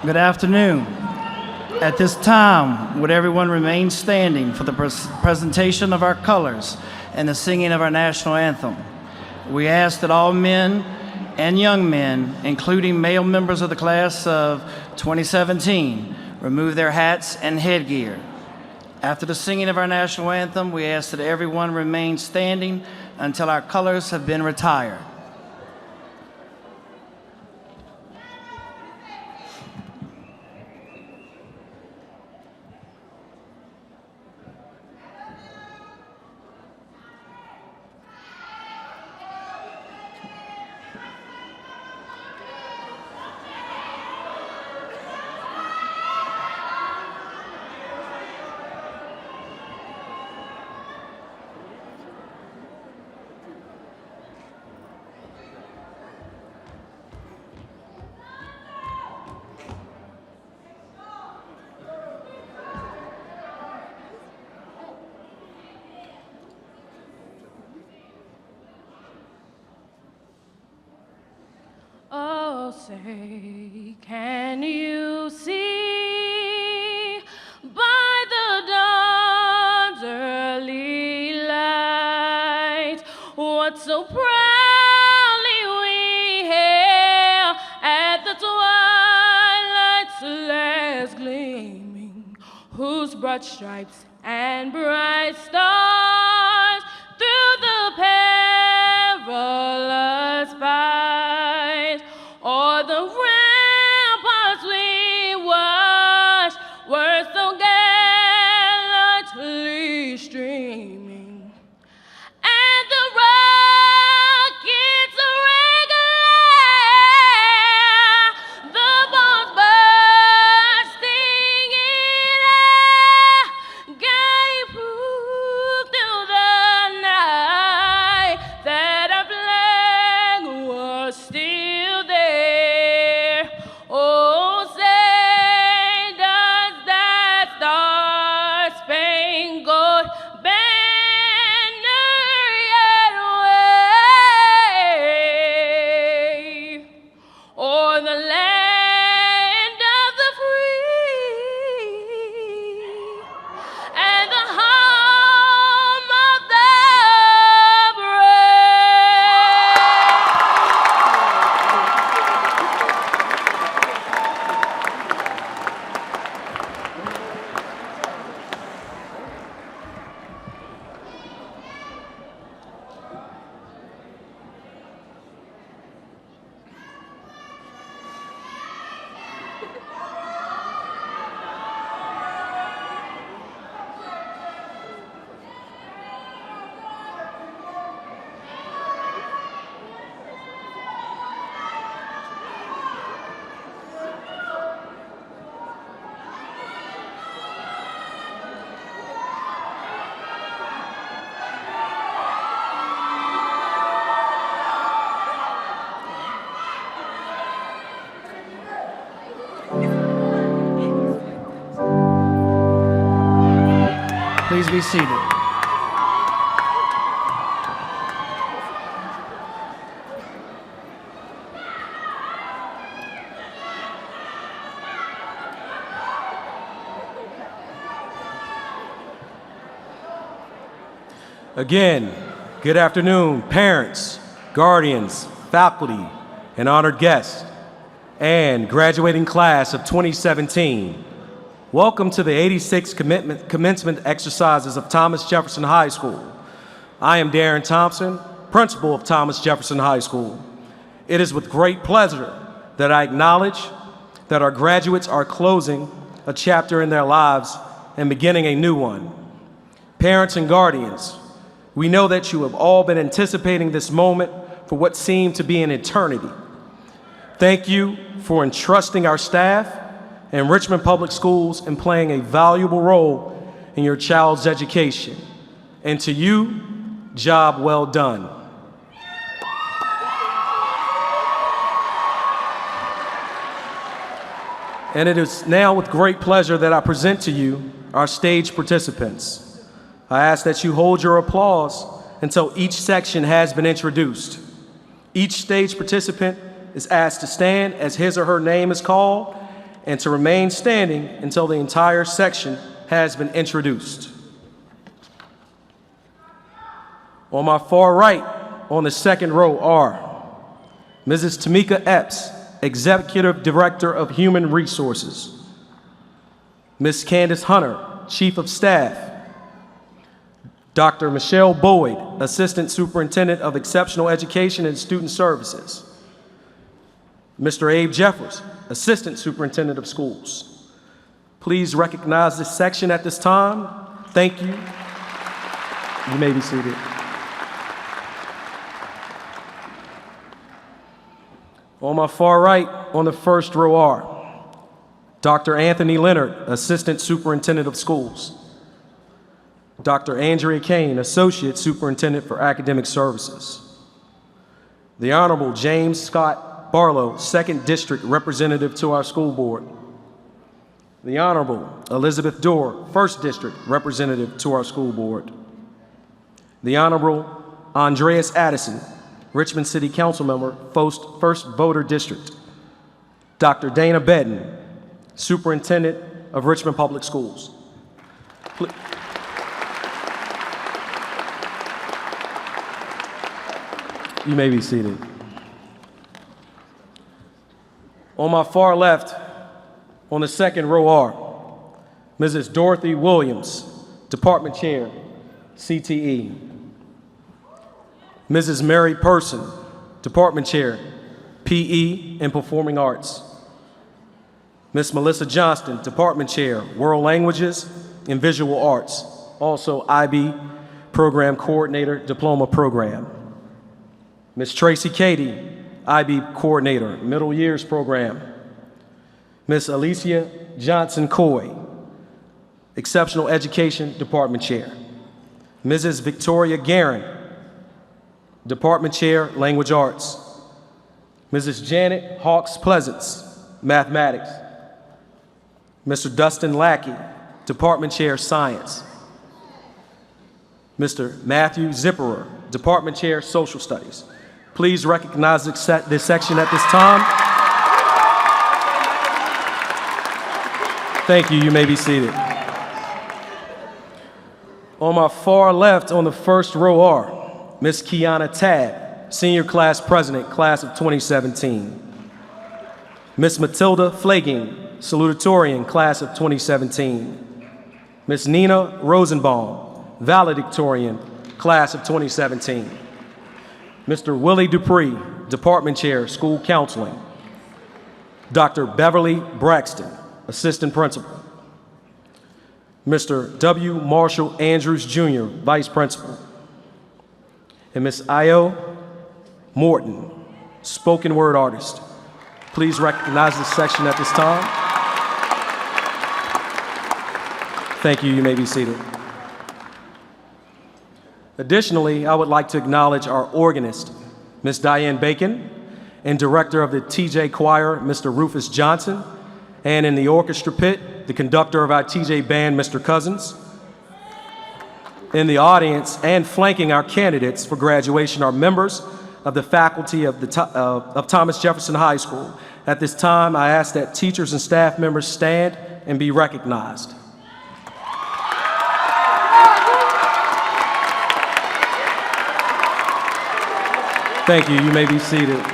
Good afternoon. At this time, would everyone remain standing for the presentation of our colors and the singing of our national anthem? We ask that all men and young men, including male members of the class of 2017, remove their hats and headgear. After the singing of our national anthem, we ask that everyone remain standing until our colors have been retired. Oh, say, can you see by the dawn's early light what so proudly we hail at the twilight's last gleaming, whose broad stripes and bright stars through the perilous fight o'er the ramparts we watched were so gallantly streaming, and the rockets regular, the bombs bursting in air, gave proof through the night that our flag was still there. Oh, say does that star-spangled banner yet wave o'er the land of the free and the home of the Please be seated. Again, good afternoon, parents, guardians, faculty, and honored guests, and graduating class of 2017. Welcome to the 86th commencement exercises of Thomas Jefferson High School. I am Darren Thompson, principal of Thomas Jefferson High School. It is with great pleasure that I acknowledge that our graduates are closing a chapter in their lives and beginning a new one. Parents and guardians, we know that you have all been anticipating this moment for what seemed to be an eternity. Thank you for entrusting our staff and Richmond Public Schools in playing a valuable role in your child's education. And to you, job well done. And it is now with great pleasure that I present to you our stage participants. I ask that you hold your applause until each section has been introduced. Each stage participant is asked to stand as his or her name is called, and to remain standing until the entire section has been introduced. On my far right, on the second row are Mrs. Tamika Epps, Executive Director of Human Resources, Ms. Candace Hunter, Chief of Staff, Dr. Michelle Boyd, Assistant Superintendent of Exceptional Education and Student Services, Mr. Abe Jefferson, Assistant Superintendent of Schools. Please recognize this section at this time. Thank you. You may be seated. On my far right, on the first row are Dr. Anthony Leonard, Assistant Superintendent of Schools, Dr. Andrea Kane, Associate Superintendent for Academic Services, the Honorable James Scott Barlow, 2nd District Representative to our school board, the Honorable Elizabeth Dorr, 1st District Representative to our school board, the Honorable Andreas Addison, Richmond City Council Member, 1st Voter District, Dr. Dana Bedden, Superintendent of Richmond Public Schools. You may be seated. On my far left, on the second row are Mrs. Dorothy Williams, Department Chair, CTE. Mrs. Mary Person, Department Chair, PE and Performing Arts. Ms. Melissa Johnston, Department Chair, World Languages and Visual Arts, also IB Program Coordinator, Diploma Program. Ms. Tracy Cady, IB Coordinator, Middle Years Program. Ms. Alicia Johnson Coy, Exceptional Education Department Chair. Mrs. Victoria Guerin, Department Chair, Language Arts. Mrs. Janet Hawks Pleasance, Mathematics. Mr. Dustin Lackey, Department Chair, Science. Mr. Matthew Zipperer, Department Chair, Social Studies. Please recognize this section at this time. Thank you. You may be seated. On my far left, on the first row are Ms. Kiana Tabb, Senior Class President, Class of 2017. Ms. Matilda Flagging, Salutatorian, Class of 2017. Ms. Nina Rosenbaum, Valedictorian, Class of 2017. Mr. Willie Dupree, Department Chair, School Counseling. Dr. Beverly Braxton, Assistant Principal. Mr. W. Marshall Andrews, Jr., Vice Principal. And Ms. Io Morton, Spoken Word Artist. Please recognize this section at this time. Thank you. You may be seated. Additionally, I would like to acknowledge our organist, Ms. Diane Bacon, and director of the TJ Choir, Mr. Rufus Johnson, and in the orchestra pit, the conductor of our TJ Band, Mr. Cousins. In the audience and flanking our candidates for graduation are members of the faculty of Thomas Jefferson High School. At this time, I ask that teachers and staff members stand and be recognized. Thank you. You may be seated.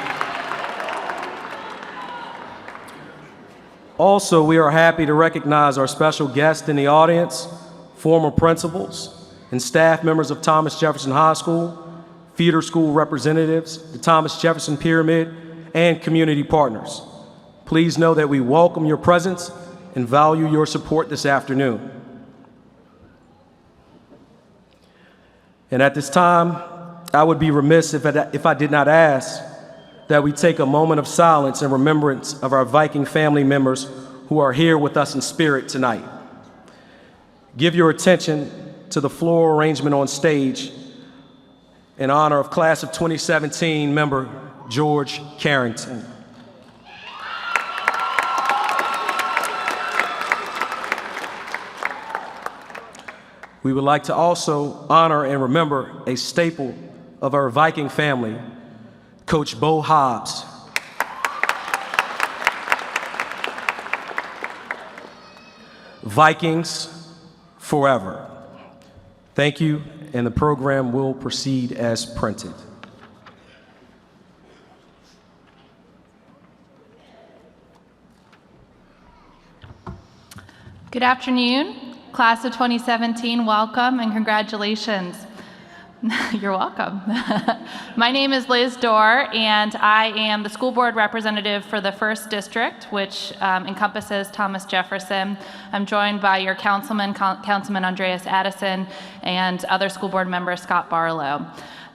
Also, we are happy to recognize our special guests in the audience, former principals and staff members of Thomas Jefferson High School, feeder school representatives, the Thomas Jefferson Pyramid, and community partners. Please know that we welcome your presence and value your support this afternoon. And at this time, I would be remiss if I did not ask that we take a moment of silence in remembrance of our Viking family members who are here with us in spirit tonight. Give your attention to the floral arrangement on stage in honor of Class of 2017 member George Carrington. We would like to also honor and remember a staple of our Viking family, Coach Bo Hobbs. Vikings forever. Thank you, and the program will proceed as printed. Good afternoon, class of 2017, welcome and congratulations. You're welcome. My name is Liz Dorr, and I am the school board representative for the 1st District, which encompasses Thomas Jefferson. I'm joined by your councilman, Councilman Andreas Addison, and other school board member Scott Barlow.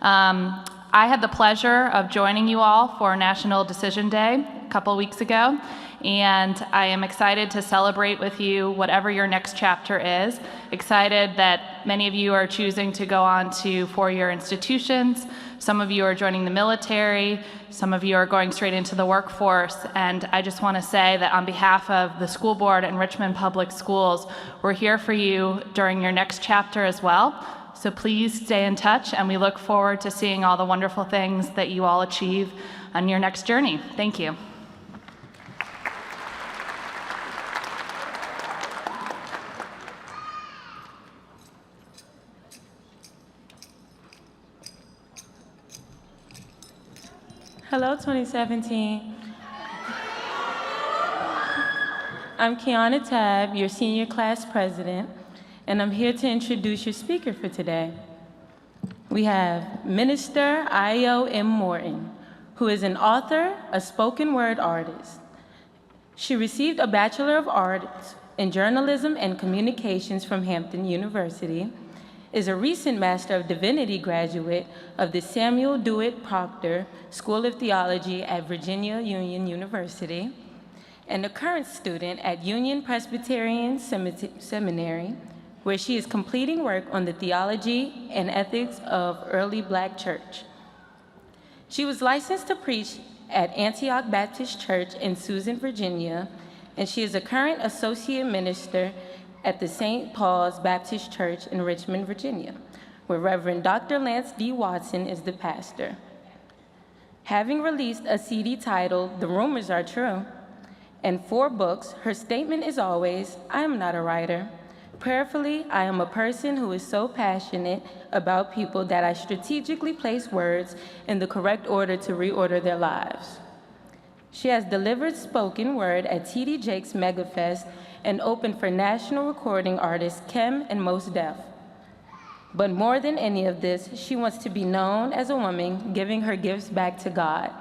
I had the pleasure of joining you all for National Decision Day a couple weeks ago, and I am excited to celebrate with you whatever your next chapter is. Excited that many of you are choosing to go on to four-year institutions. Some of you are joining the military. Some of you are going straight into the workforce. And I just want to say that on behalf of the school board and Richmond Public Schools, we're here for you during your next chapter as well. So please stay in touch, and we look forward to seeing all the wonderful things that you all achieve on your next journey. Thank you. Hello, 2017. I'm Kiana Tab, your senior class president, and I'm here to introduce your speaker for today. We have Minister Io M. Morton, who is an author, a spoken word artist. She received a Bachelor of Arts in Journalism and Communications from Hampton University, is a recent Master of Divinity graduate of the Samuel Dewitt Proctor School of Theology at Virginia Union University, and a current student at Union Presbyterian Seminary, where she is completing work on the theology and ethics of early Black church. She was licensed to preach at Antioch Baptist Church in Susan, Virginia, and she is a current associate minister at the St. Paul's Baptist Church in Richmond, Virginia, where Reverend Dr. Lance D. Watson is the pastor. Having released a CD titled The Rumors Are True and 4 books, her statement is always, I am not a writer. Prayerfully, I am a person who is so passionate about people that I strategically place words in the correct order to reorder their lives. She has delivered spoken word at T.D. Jakes MegaFest and opened for national recording artists Kim and Mos Def. But more than any of this, she wants to be known as a woman giving her gifts back to God.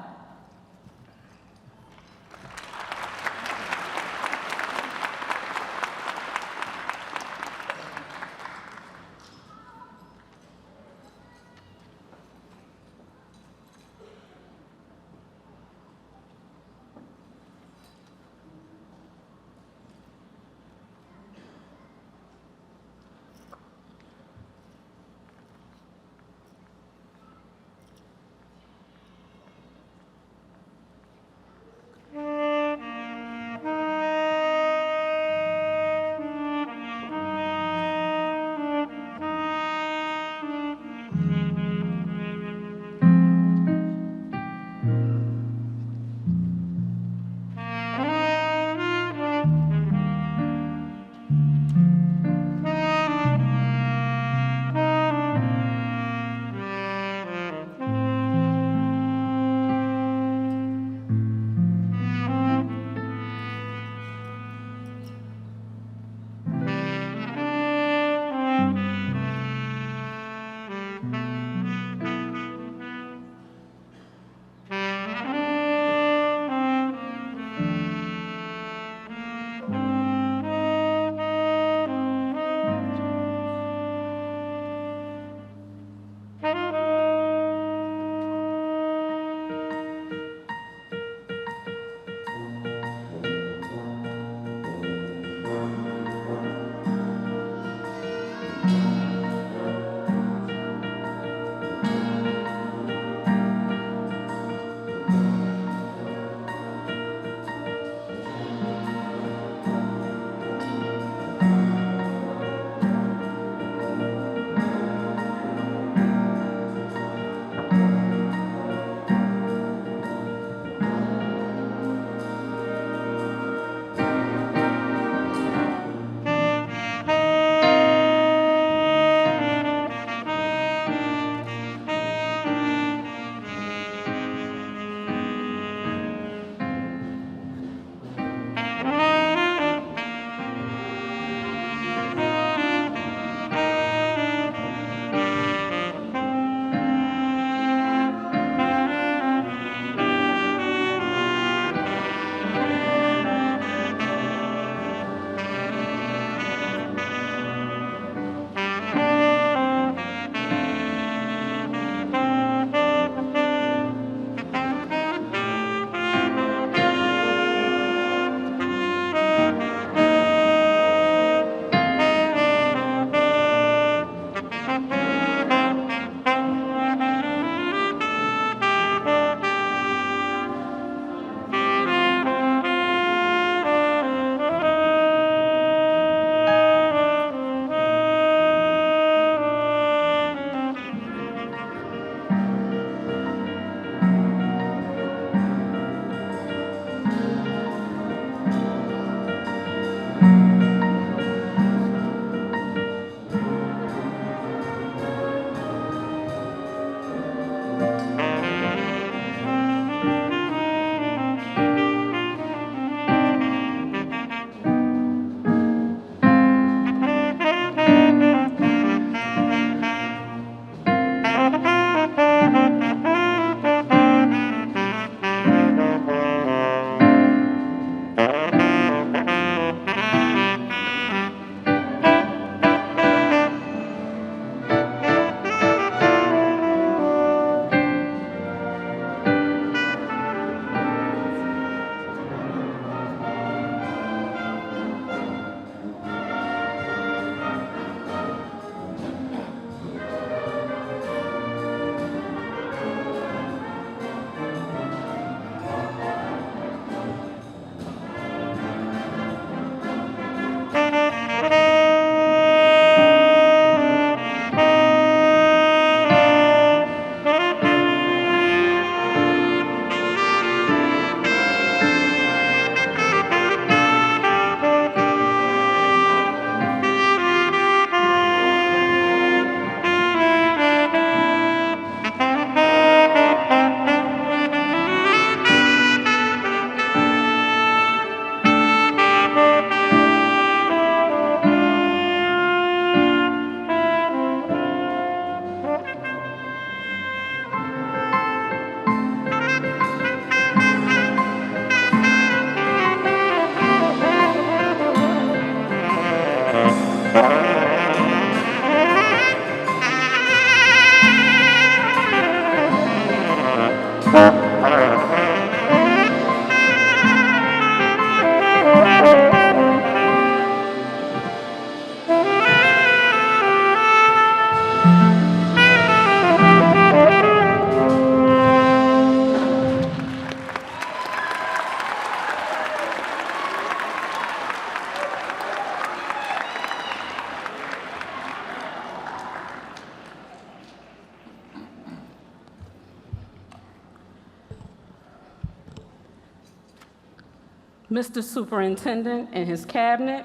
Mr. Superintendent and his cabinet,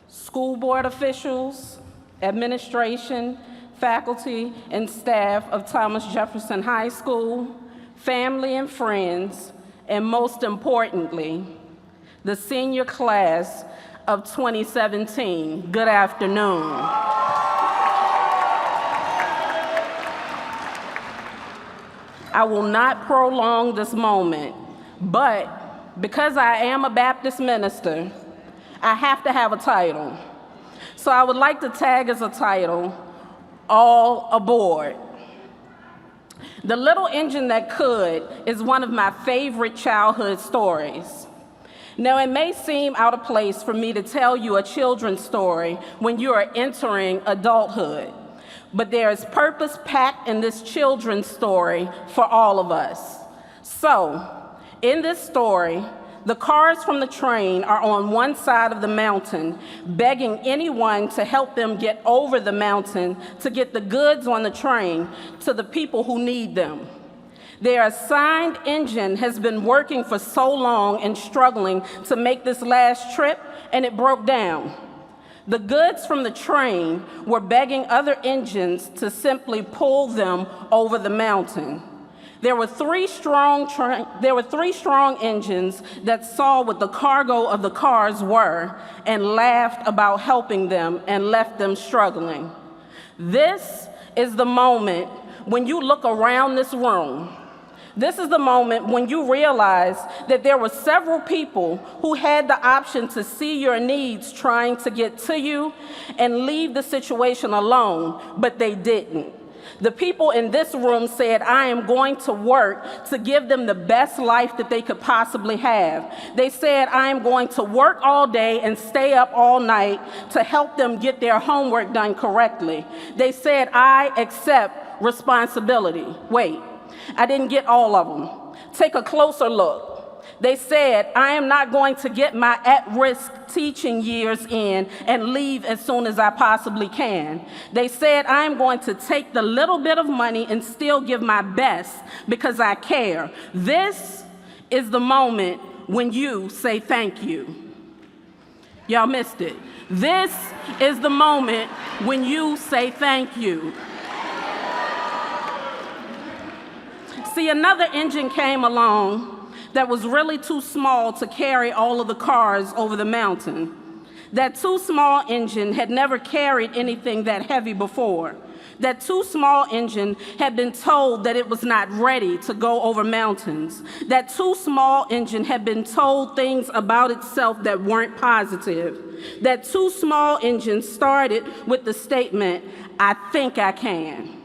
school board officials, administration, faculty, and staff of Thomas Jefferson High School, family and friends, and most importantly, the senior class of 2017. Good afternoon. I will not prolong this moment, but because I am a Baptist minister, I have to have a title. So I would like to tag as a title, All Aboard. The Little Engine That Could is one of my favorite childhood stories. Now, it may seem out of place for me to tell you a children's story when you are entering adulthood, but there is purpose packed in this children's story for all of us. So, in this story, the cars from the train are on one side of the mountain, begging anyone to help them get over the mountain to get the goods on the train to the people who need them. Their assigned engine has been working for so long and struggling to make this last trip, and it broke down. The goods from the train were begging other engines to simply pull them over the mountain. There were three strong engines that saw what the cargo of the cars were and laughed about helping them and left them struggling. This is the moment when you look around this room. This is the moment when you realize that there were several people who had the option to see your needs trying to get to you and leave the situation alone, but they didn't. The people in this room said, I am going to work to give them the best life that they could possibly have. They said, I am going to work all day and stay up all night to help them get their homework done correctly. They said, I accept responsibility. Wait, I didn't get all of them. Take a closer look. They said, I am not going to get my at-risk teaching years in and leave as soon as I possibly can. They said, I am going to take the little bit of money and still give my best because I care. This is the moment when you say thank you. Y'all missed it. This is the moment when you say thank you. See, another engine came along that was really too small to carry all of the cars over the mountain. That too small engine had never carried anything that heavy before. That too small engine had been told that it was not ready to go over mountains. That too small engine had been told things about itself that weren't positive. That too small engine started with the statement, I think I can.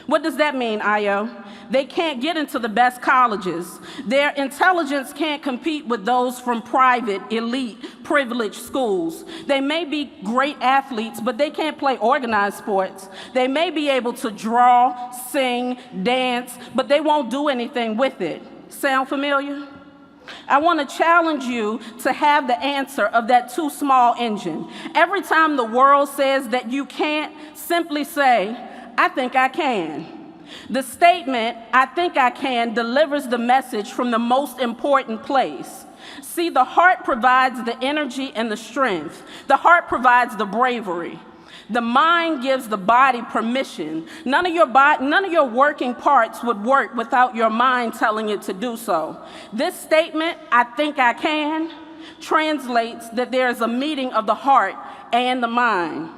What does that mean, Ayo? They can't get into the best colleges. Their intelligence can't compete with those from private, elite, privileged schools. They may be great athletes, but they can't play organized sports. They may be able to draw, sing, dance, but they won't do anything with it. Sound familiar? I want to challenge you to have the answer of that too small engine. Every time the world says that you can't, simply say, I think I can. The statement, I think I can, delivers the message from the most important place. See, the heart provides the energy and the strength. The heart provides the bravery. The mind gives the body permission. None of your working parts would work without your mind telling it to do so. This statement, I think I can, translates that there is a meeting of the heart and the mind.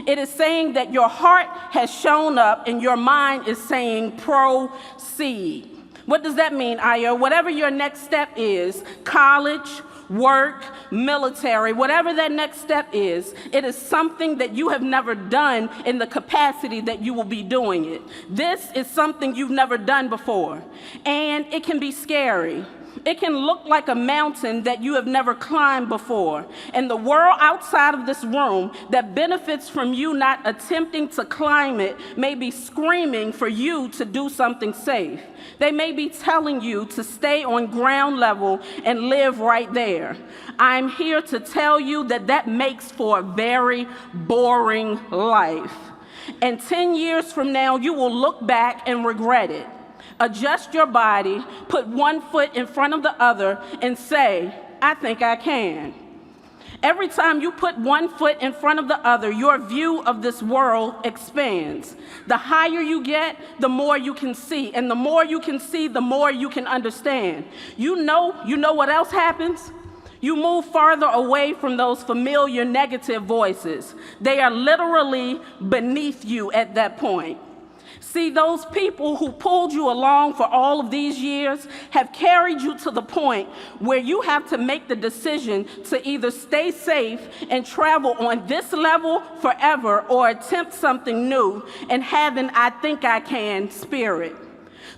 It is saying that your heart has shown up and your mind is saying proceed. What does that mean, Ayo? Whatever your next step is, college, work, military, whatever that next step is, it is something that you have never done in the capacity that you will be doing it. This is something you've never done before, and it can be scary. It can look like a mountain that you have never climbed before. And the world outside of this room that benefits from you not attempting to climb it may be screaming for you to do something safe. They may be telling you to stay on ground level and live right there. I'm here to tell you that that makes for a very boring life. And 10 years from now, you will look back and regret it. Adjust your body, put one foot in front of the other, and say, I think I can. Every time you put one foot in front of the other, your view of this world expands. The higher you get, the more you can see. And the more you can see, the more you can understand. You know what else happens? You move farther away from those familiar negative voices. They are literally beneath you at that point. See, those people who pulled you along for all of these years have carried you to the point where you have to make the decision to either stay safe and travel on this level forever or attempt something new and have an I think I can spirit.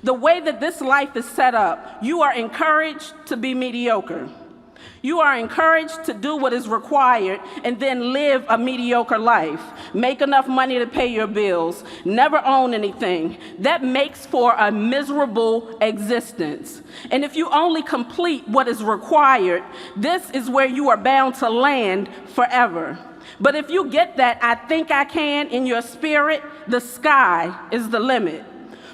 The way that this life is set up, you are encouraged to be mediocre. You are encouraged to do what is required and then live a mediocre life. Make enough money to pay your bills, never own anything. That makes for a miserable existence. And if you only complete what is required, this is where you are bound to land forever. But if you get that I think I can in your spirit, the sky is the limit.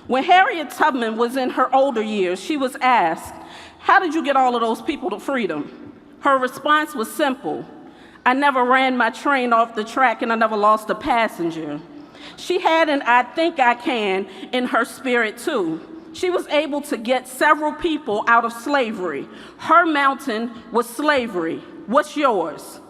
When Harriet Tubman was in her older years, she was asked, "How did you get all of those people to freedom?" Her response was simple. "I never ran my train off the track and I never lost a passenger." She had an I think I can in her spirit too. She was able to get several people out of slavery. Her mountain was slavery. What's yours?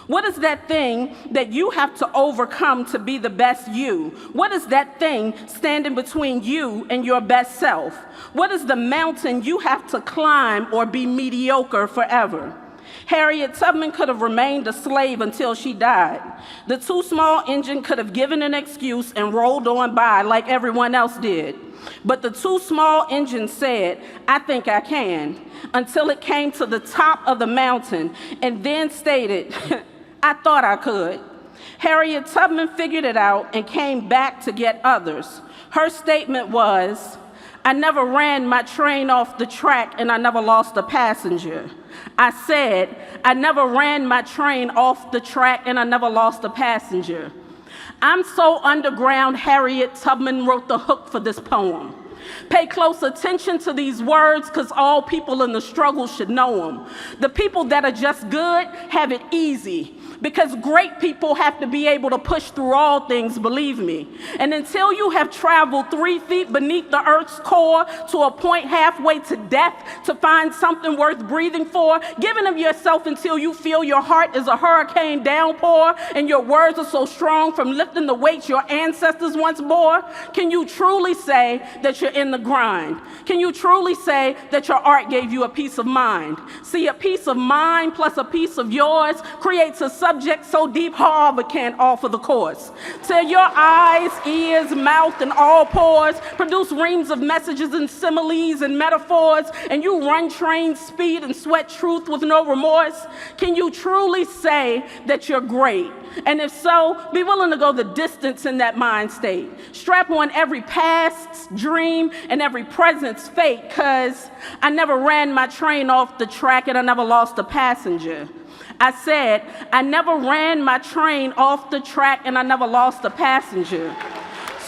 What is that thing that you have to overcome to be the best you? What is that thing standing between you and your best self? What is the mountain you have to climb or be mediocre forever? Harriet Tubman could have remained a slave until she died. The too small engine could have given an excuse and rolled on by like everyone else did. But the too small engine said, "I think I can," until it came to the top of the mountain and then stated, "I thought I could." Harriet Tubman figured it out and came back to get others. Her statement was, "I never ran my train off the track and I never lost a passenger." I said, "I never ran my train off the track and I never lost a passenger." I'm so underground, Harriet Tubman wrote the hook for this poem. Pay close attention to these words because all people in the struggle should know them. The people that are just good have it easy because great people have to be able to push through all things, believe me. And until you have traveled 3 feet beneath the earth's core to a point halfway to death to find something worth breathing for, giving of yourself until you feel your heart is a hurricane downpour and your words are so strong from lifting the weights your ancestors once bore, can you truly say that you're in the grind? Can you truly say that your art gave you a peace of mind? See, a peace of mind plus a piece of yours creates a subject so deep Harvard can't offer the course. Till your eyes, ears, mouth, and all pores produce reams of messages and similes and metaphors, and you run train speed and sweat truth with no remorse, can you truly say that you're great? And if so, be willing to go the distance in that mind state. Strap on every past's dream and every present's fate, cause I never ran my train off the track and I never lost a passenger. I said, I never ran my train off the track and I never lost a passenger.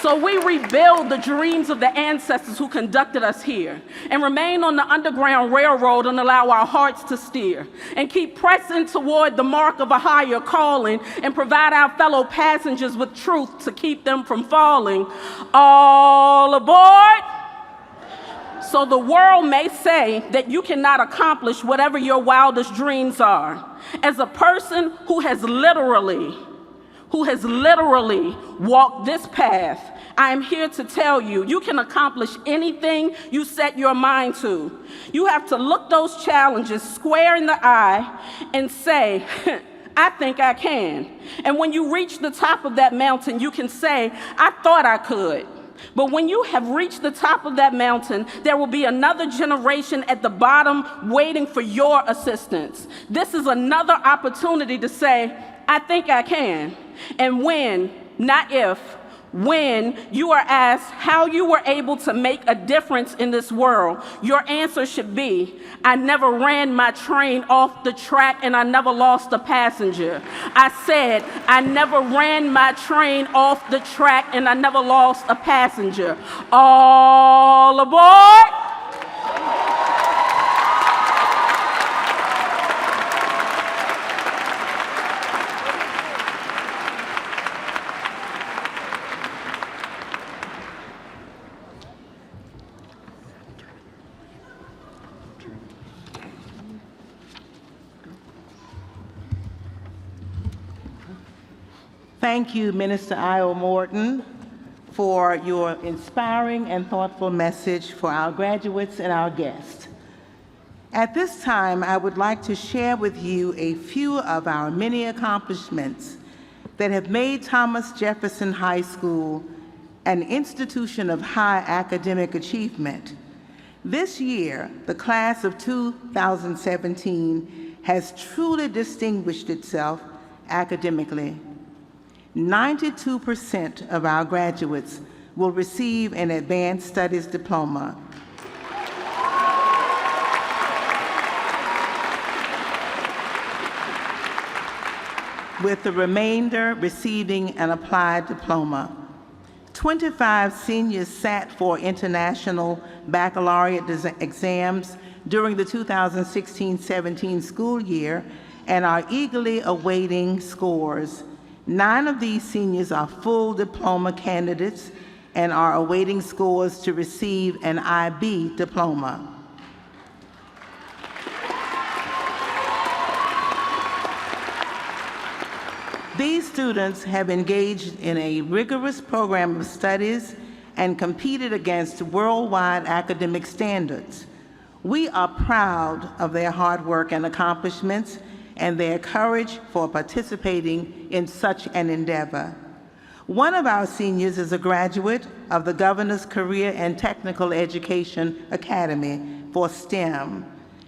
So we rebuild the dreams of the ancestors who conducted us here and remain on the Underground Railroad and allow our hearts to steer and keep pressing toward the mark of a higher calling and provide our fellow passengers with truth to keep them from falling. All aboard! So the world may say that you cannot accomplish whatever your wildest dreams are. As a person who has literally walked this path, I am here to tell you, you can accomplish anything you set your mind to. You have to look those challenges square in the eye and say, I think I can. And when you reach the top of that mountain, you can say, I thought I could. But when you have reached the top of that mountain, there will be another generation at the bottom waiting for your assistance. This is another opportunity to say, I think I can. And when, not if, when you are asked how you were able to make a difference in this world, your answer should be, I never ran my train off the track and I never lost a passenger. I said, I never ran my train off the track and I never lost a passenger. All aboard! thank you, Minister Io Morton, for your inspiring and thoughtful message for our graduates and our guests. At this time, I would like to share with you a few of our many accomplishments that have made Thomas Jefferson High School an institution of high academic achievement. This year, the class of 2017 has truly distinguished itself academically. 92% of our graduates will receive an advanced studies diploma. With the remainder receiving an applied diploma. 25 seniors sat for international baccalaureate exams during the 2016-17 school year and are eagerly awaiting scores. 9 of these seniors are full diploma candidates and are awaiting scores to receive an IB diploma. These students have engaged in a rigorous program of studies and competed against worldwide academic standards. We are proud of their hard work and accomplishments and their courage for participating in such an endeavor. One of our seniors is a graduate of the Governor's Career and Technical Education Academy for STEM,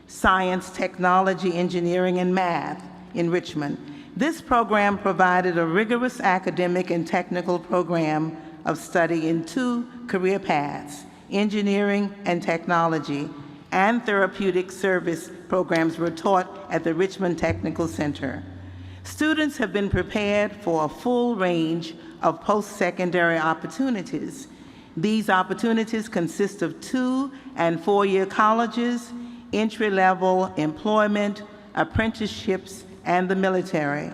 Science, Technology, Engineering, and Math in Richmond. This program provided a rigorous academic and technical program of study in 2 career paths, engineering and technology, and therapeutic service programs were taught at the Richmond Technical Center. Students have been prepared for a full range of post-secondary opportunities. These opportunities consist of 2- and 4-year colleges, entry-level employment, apprenticeships, and the military.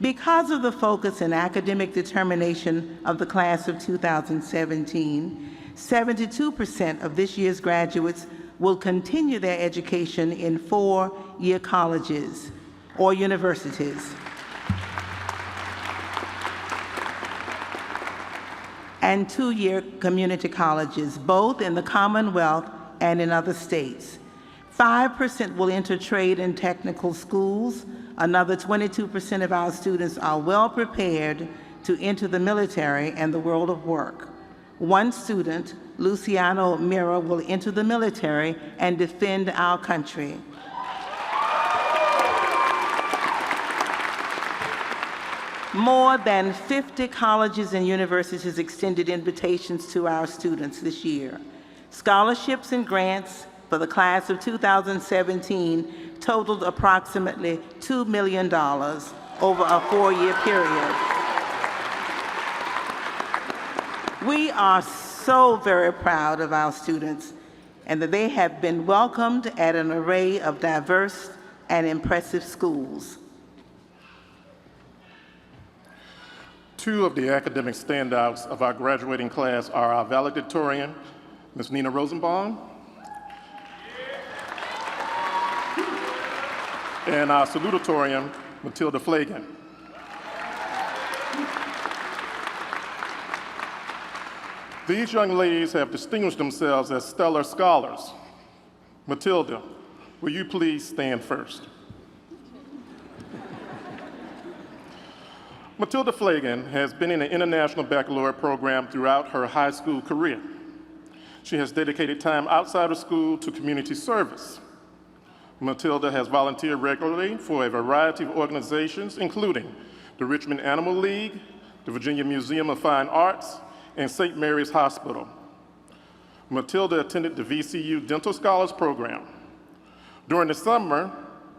Because of the focus and academic determination of the class of 2017, 72% of this year's graduates will continue their education in 4-year colleges or universities and 2-year community colleges, both in the Commonwealth and in other states. 5% will enter trade and technical schools. Another 22% of our students are well prepared to enter the military and the world of work. One student, Luciano Mira, will enter the military and defend our country. More than 50 colleges and universities extended invitations to our students this year. Scholarships and grants for the class of 2017 totaled approximately $2 million over a 4-year period. We are so very proud of our students and that they have been welcomed at an array of diverse and impressive schools. 2 of the academic standouts of our graduating class are our valedictorian, Ms. Nina Rosenbaum, and our salutatorian, Matilda Flagan. These young ladies have distinguished themselves as stellar scholars. Matilda, will you please stand first? Matilda Flagan has been in the International Baccalaureate program throughout her high school career. She has dedicated time outside of school to community service. Matilda has volunteered regularly for a variety of organizations, including the Richmond Animal League, the Virginia Museum of Fine Arts, and St. Mary's Hospital. Matilda attended the VCU Dental Scholars Program. During the summer,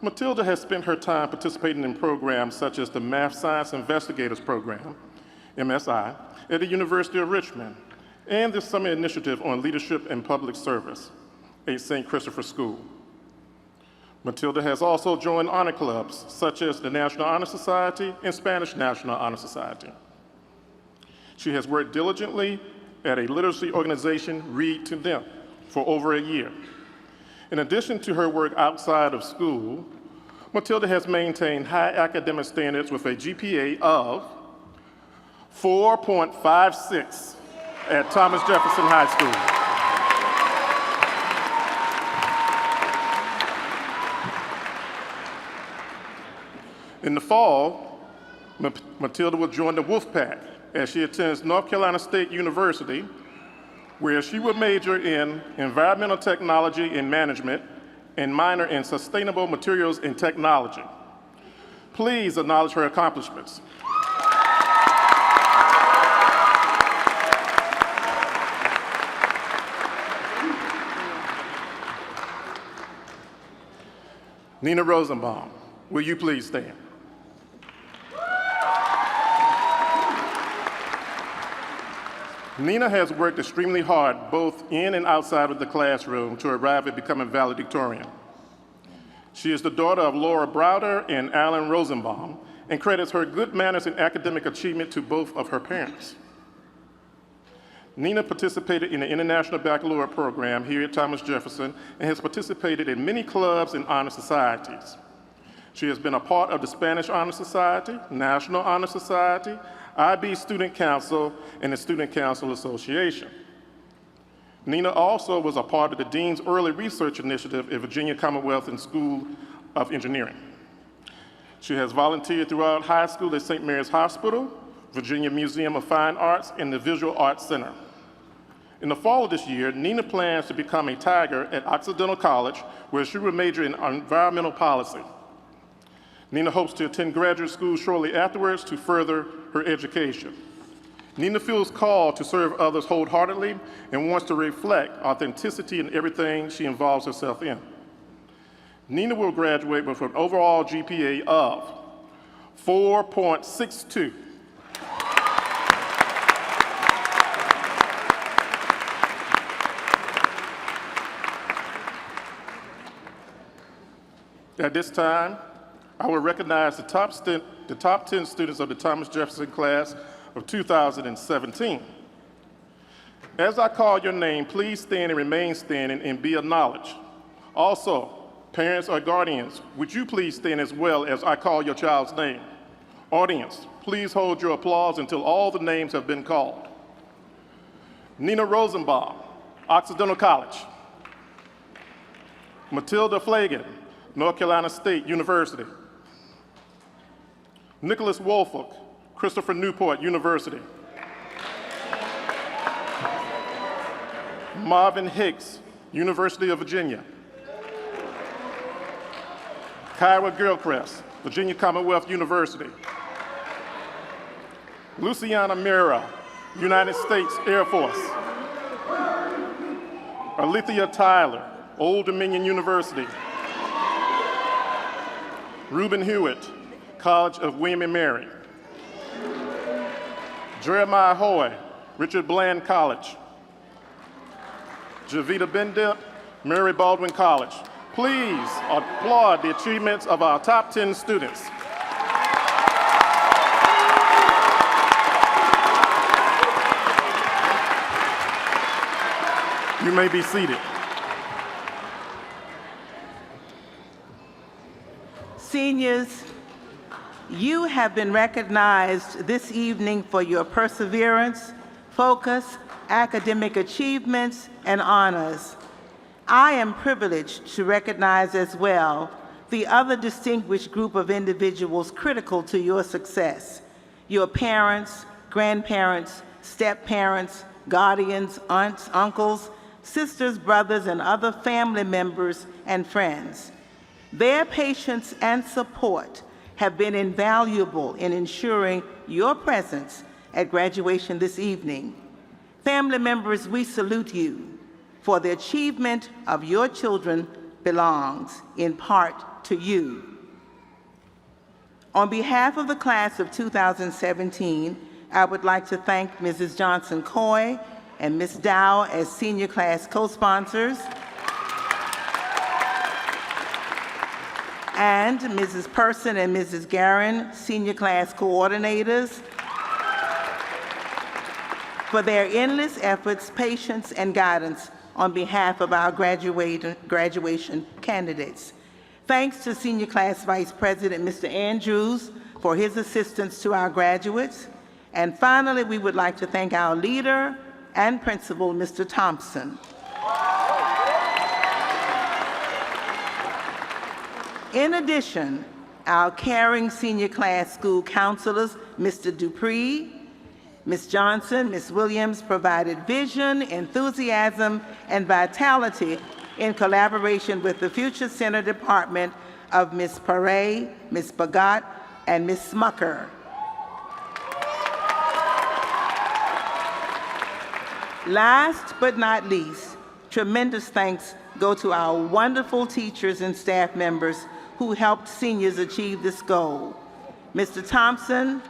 Matilda has spent her time participating in programs such as the Math Science Investigators Program, MSI, at the University of Richmond, and the Summer Initiative on Leadership and Public Service at St. Christopher School. Matilda has also joined honor clubs such as the National Honor Society and Spanish National Honor Society. She has worked diligently at a literacy organization, Read to Them, for over a year. In addition to her work outside of school, Matilda has maintained high academic standards with a GPA of 4.56 at Thomas Jefferson High School. In the fall, Matilda will join the Wolfpack as she attends North Carolina State University, where she will major in environmental technology and management and minor in sustainable materials and technology. Please acknowledge her accomplishments. Nina Rosenbaum, will you please stand? Nina has worked extremely hard, both in and outside of the classroom, to arrive at becoming valedictorian. She is the daughter of Laura Browder and Alan Rosenbaum, and credits her good manners and academic achievement to both of her parents. Nina participated in the International Baccalaureate program here at Thomas Jefferson and has participated in many clubs and honor societies. She has been a part of the Spanish Honor Society, National Honor Society, IB Student Council, and the Student Council Association. Nina also was a part of the Dean's Early Research Initiative at Virginia Commonwealth and School of Engineering. She has volunteered throughout high school at St. Mary's Hospital, Virginia Museum of Fine Arts, and the Visual Arts Center. In the fall of this year, Nina plans to become a Tiger at Occidental College, where she will major in environmental policy. Nina hopes to attend graduate school shortly afterwards to further her education. Nina feels called to serve others wholeheartedly and wants to reflect authenticity in everything she involves herself in. Nina will graduate with an overall GPA of 4.62. At this time, I will recognize the top 10 students of the Thomas Jefferson class of 2017. As I call your name, please stand and remain standing and be acknowledged. Also, parents or guardians, would you please stand as well as I call your child's name? Audience, please hold your applause until all the names have been called. Nina Rosenbaum, Occidental College. Matilda Flagan, North Carolina State University. Nicholas Woolfolk, Christopher Newport University. Marvin Hicks, University of Virginia. Kyra Gilchrist, Virginia Commonwealth University. Luciana Mira, United States Air Force. Alethea Tyler, Old Dominion University. Reuben Hewitt, College of William and Mary. Jeremiah Hoy, Richard Bland College. Javita Bendip, Mary Baldwin College. Please applaud the achievements of our top 10 students. You may be seated. Seniors, you have been recognized this evening for your perseverance, focus, academic achievements, and honors. I am privileged to recognize as well the other distinguished group of individuals critical to your success: your parents, grandparents, step-parents, guardians, aunts, uncles, sisters, brothers, and other family members and friends. Their patience and support have been invaluable in ensuring your presence at graduation this evening. Family members, we salute you, for the achievement of your children belongs in part to you. On behalf of the class of 2017, I would like to thank Mrs. Johnson-Coy and Ms. Dow as senior class co-sponsors, and Mrs. Person and Mrs. Guerin, senior class coordinators, for their endless efforts, patience, and guidance on behalf of our graduation candidates. Thanks to Senior Class Vice President Mr. Andrews for his assistance to our graduates, And finally, we would like to thank our leader and principal, Mr. Thompson. In addition, our caring senior class school counselors, Mr. Dupree, Ms. Johnson, Ms. Williams, provided vision, enthusiasm, and vitality in collaboration with the Future Center Department of Ms. Paray, Ms. Bagat, and Ms. Smucker. Last but not least, tremendous thanks go to our wonderful teachers and staff members who helped seniors achieve this goal. Mr. Thompson,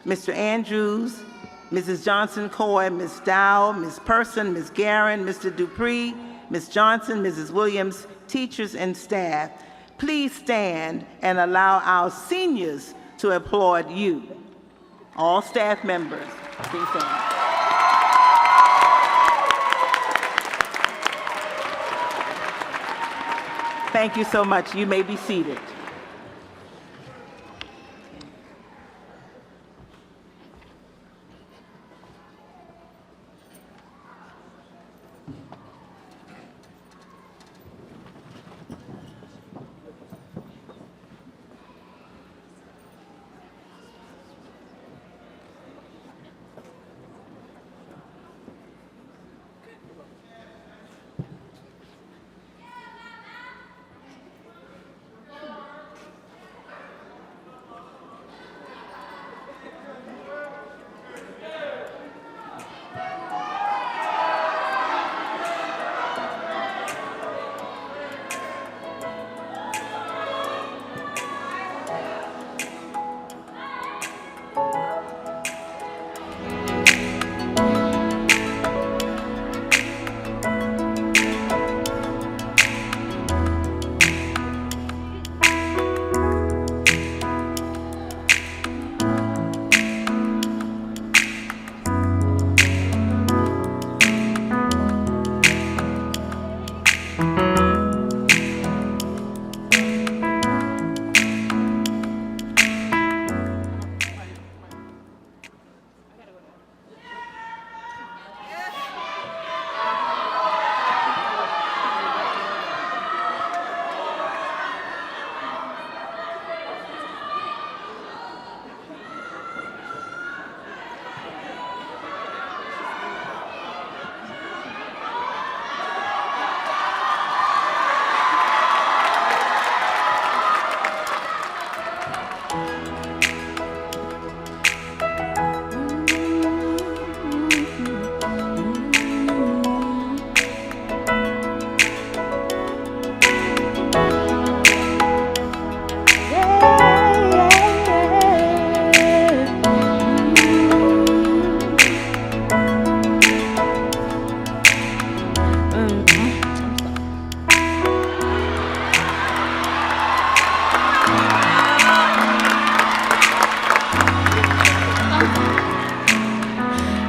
Mr. Andrews, Mrs. Johnson-Coy, Ms. Dow, Ms. Person, Ms. Guerin, Mr. Dupree, Ms. Johnson, Mrs. Williams, teachers and staff, please stand and allow our seniors to applaud you. All staff members, please stand. Thank you so much. You may be seated.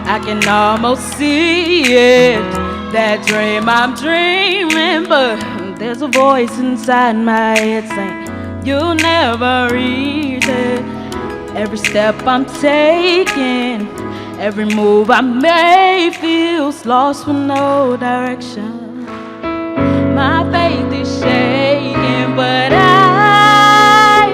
I can almost see it, that dream I'm dreaming, but there's a voice inside my head saying, you'll never reach it. Every step I'm taking, every move I make feels lost with no direction. My faith is shaking, but I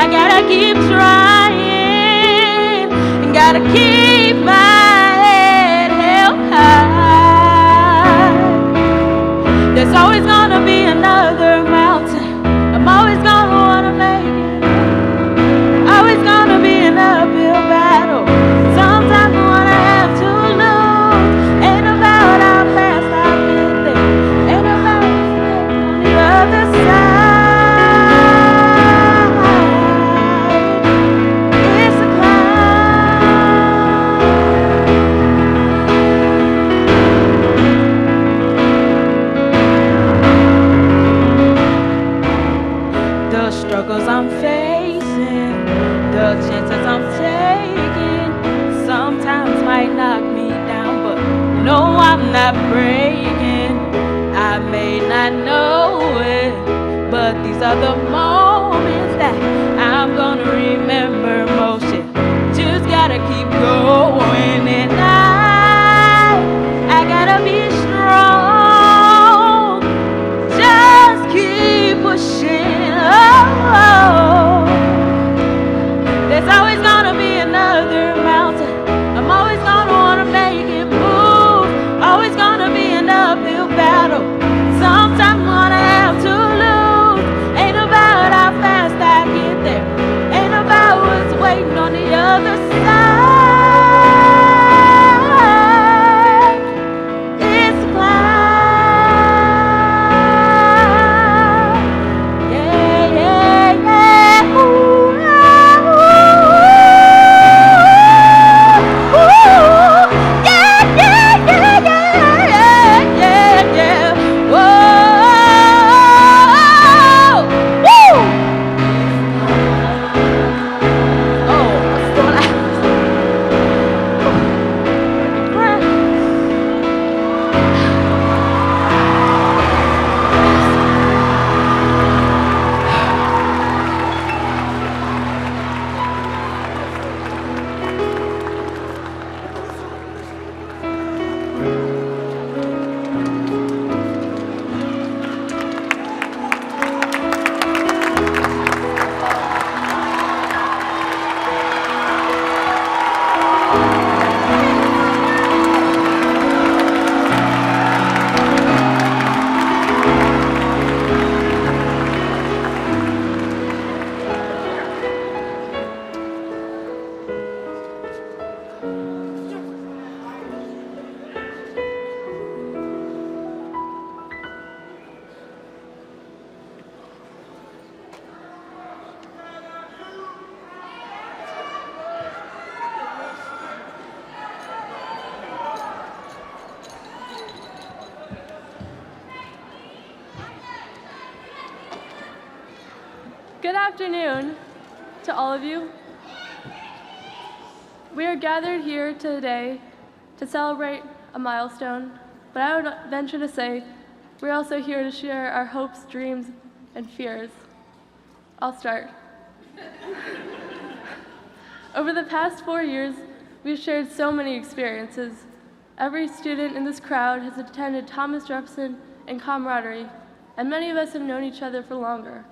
gotta keep trying, and gotta keep my head held high. There's always gonna be another mountain. I'm always gonna wanna make it. Always gonna be an uphill battle. Sometimes I wanna have to lose. Ain't about how fast I get there. Ain't about on the other side. It's a the struggles I'm facing, the chances I'm taking, sometimes might knock me down, but no, I'm not breaking. I may not know it, but these are the moments that I'm gonna remember most. Just got gotta keep going, and I gotta be strong. Just keep pushing. Oh, there's always gonna be another mountain. I'm always gonna wanna make it move. Always gonna be an uphill battle. Sometimes I'm gonna have to lose. Ain't about how fast I get there. Ain't about what's waiting on the other side. It's a climb. Yeah, yeah, yeah. Ooh, ah, ooh, ooh. Yeah, yeah, yeah, yeah, yeah, yeah, yeah. Whoa, woo. Oh, I thought I cry. Good afternoon to all of you. We are gathered here today to celebrate a milestone, but I would venture to say we're also here to share our hopes, dreams, and fears. I'll start. Over the past 4 years, we've shared so many experiences. Every student in this crowd has attended Thomas Jefferson and camaraderie, and many of us have known each other for longer.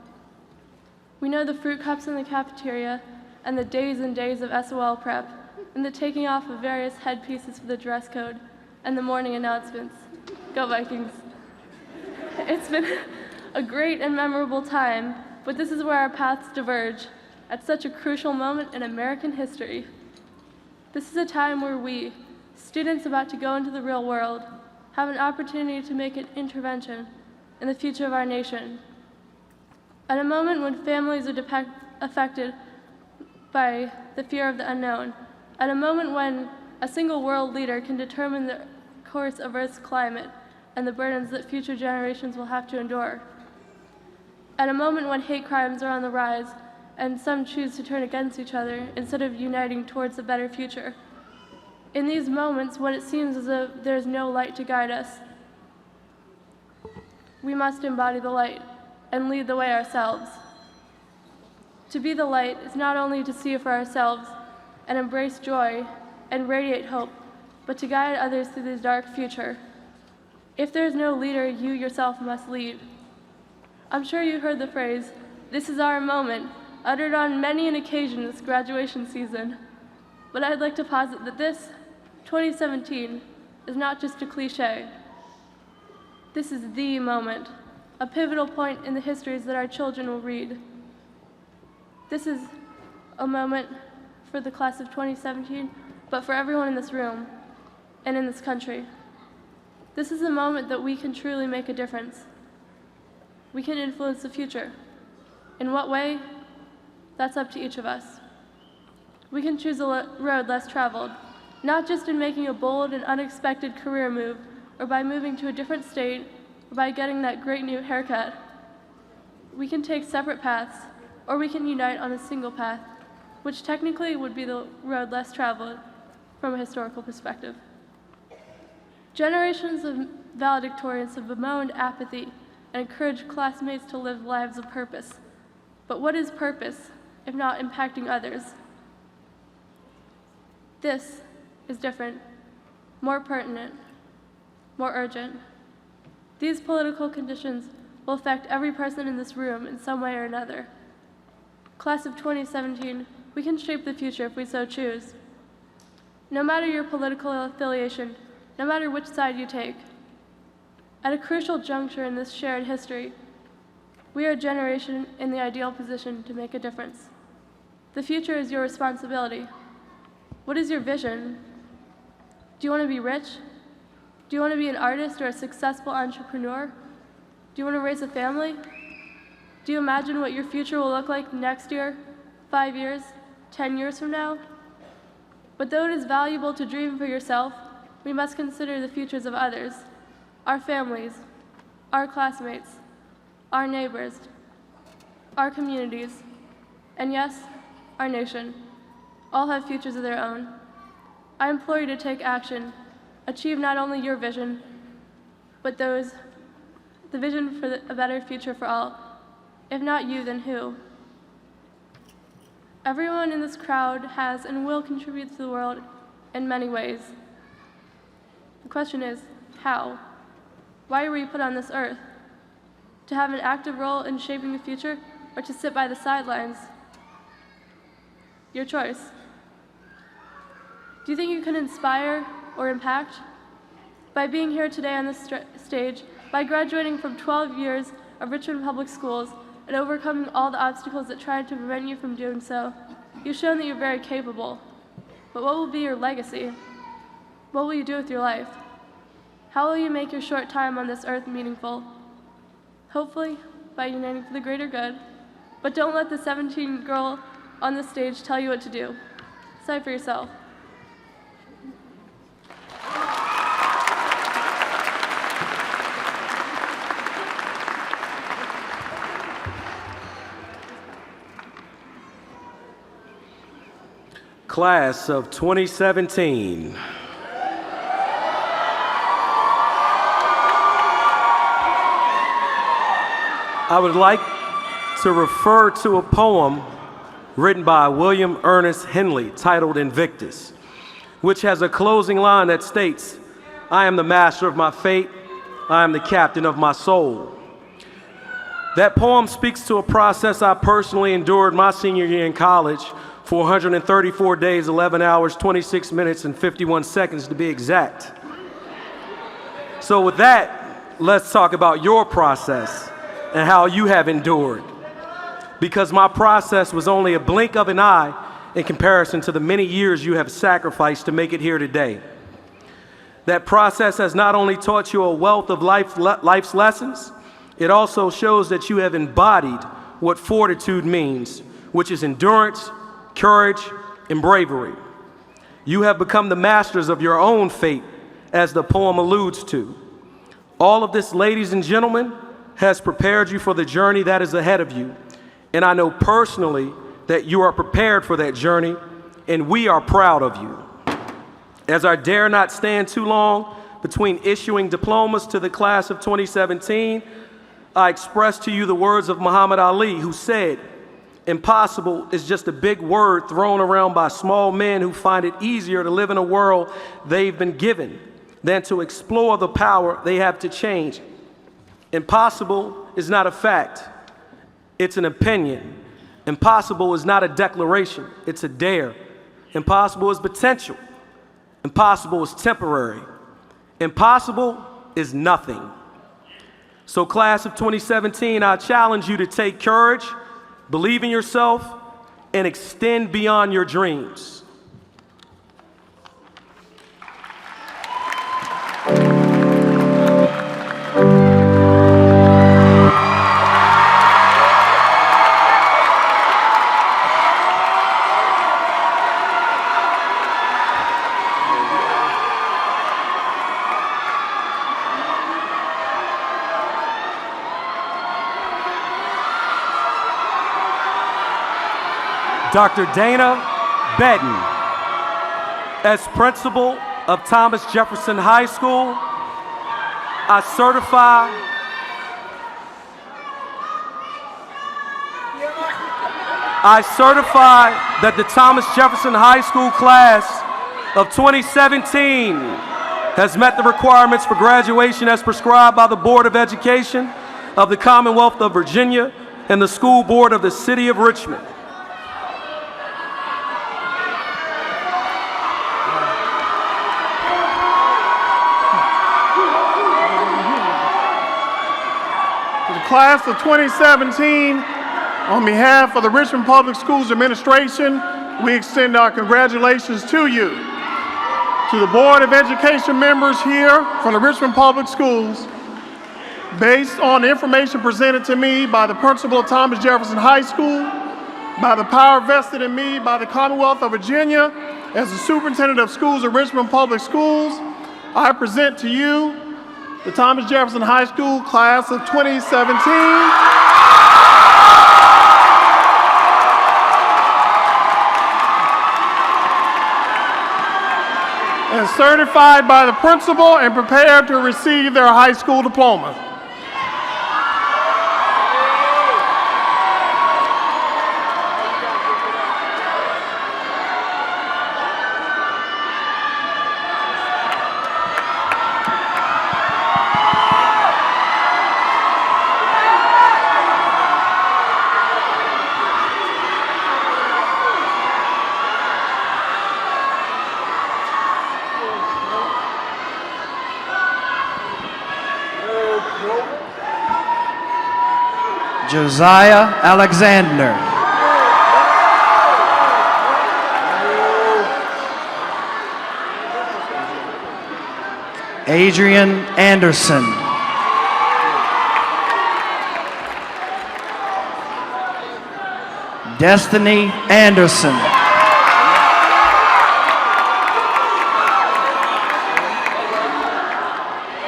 We know the fruit cups in the cafeteria, and the days and days of SOL prep, and the taking off of various headpieces for the dress code, and the morning announcements. Go Vikings. It's been a great and memorable time, but this is where our paths diverge, at such a crucial moment in American history. This is a time where we, students about to go into the real world, have an opportunity to make an intervention in the future of our nation. At a moment when families are affected by the fear of the unknown, at a moment when a single world leader can determine the course of Earth's climate and the burdens that future generations will have to endure, at a moment when hate crimes are on the rise and some choose to turn against each other instead of uniting towards a better future, in these moments when it seems as though there's no light to guide us, we must embody the light and lead the way ourselves. To be the light is not only to see for ourselves and embrace joy and radiate hope, but to guide others through this dark future. If there is no leader, you yourself must lead. I'm sure you heard the phrase, "This is our moment," uttered on many an occasion this graduation season. But I'd like to posit that this, 2017, is not just a cliche. This is the moment, a pivotal point in the histories that our children will read. This is a moment for the class of 2017, but for everyone in this room and in this country. This is a moment that we can truly make a difference. We can influence the future. In what way? That's up to each of us. We can choose a road less traveled, not just in making a bold and unexpected career move, or by moving to a different state, or by getting that great new haircut. We can take separate paths, or we can unite on a single path, which technically would be the road less traveled from a historical perspective. Generations of valedictorians have bemoaned apathy and encouraged classmates to live lives of purpose. But what is purpose, if not impacting others? This is different, more pertinent, more urgent. These political conditions will affect every person in this room in some way or another. Class of 2017, we can shape the future if we so choose. No matter your political affiliation, no matter which side you take, at a crucial juncture in this shared history, we are a generation in the ideal position to make a difference. The future is your responsibility. What is your vision? Do you want to be rich? Do you want to be an artist or a successful entrepreneur? Do you want to raise a family? Do you imagine what your future will look like next year, 5 years, 10 years from now? But though it is valuable to dream for yourself, we must consider the futures of others, our families, our classmates, our neighbors, our communities, and yes, our nation. All have futures of their own. I implore you to take action, achieve not only your vision, but the vision for a better future for all. If not you, then who? Everyone in this crowd has and will contribute to the world in many ways. The question is, how? Why were you put on this earth? To have an active role in shaping the future, or to sit by the sidelines? Your choice. Do you think you can inspire or impact? By being here today on this stage, by graduating from 12 years of Richmond Public Schools and overcoming all the obstacles that tried to prevent you from doing so, you've shown that you're very capable. But what will be your legacy? What will you do with your life? How will you make your short time on this earth meaningful? Hopefully, by uniting for the greater good. But don't let the 17 girl on the stage tell you what to do. Decide for yourself. Class of 2017. I would like to refer to a poem written by William Ernest Henley titled Invictus, which has a closing line that states, "I am the master of my fate, I am the captain of my soul." That poem speaks to a process I personally endured my senior year in college for 134 days, 11 hours, 26 minutes, and 51 seconds to be exact. So with that, let's talk about your process and how you have endured. Because my process was only a blink of an eye in comparison to the many years you have sacrificed to make it here today. That process has not only taught you a wealth of life's lessons, it also shows that you have embodied what fortitude means, which is endurance, courage, and bravery. You have become the masters of your own fate, as the poem alludes to. All of this, ladies and gentlemen, has prepared you for the journey that is ahead of you. And I know personally that you are prepared for that journey, and we are proud of you. As I dare not stand too long between issuing diplomas to the class of 2017, I express to you the words of Muhammad Ali, who said, "Impossible is just a big word thrown around by small men who find it easier to live in a world they've been given than to explore the power they have to change. Impossible is not a fact, it's an opinion. Impossible is not a declaration, it's a dare. Impossible is potential. Impossible is temporary. Impossible is nothing." So class of 2017, I challenge you to take courage, believe in yourself, and extend beyond your dreams. Dr. Dana Bedden, as principal of Thomas Jefferson High School, I certify that the Thomas Jefferson High School class of 2017 has met the requirements for graduation as prescribed by the Board of Education of the Commonwealth of Virginia and the School Board of the City of Richmond. Class of 2017, on behalf of the Richmond Public Schools Administration, we extend our congratulations to you. To the Board of Education members here from the Richmond Public Schools, based on the information presented to me by the principal of Thomas Jefferson High School, by the power vested in me by the Commonwealth of Virginia as the superintendent of schools of Richmond Public Schools, I present to you the Thomas Jefferson High School class of 2017. And certified by the principal and prepared to receive their high school diploma. Josiah Alexander. Adrian Anderson. Destiny Anderson.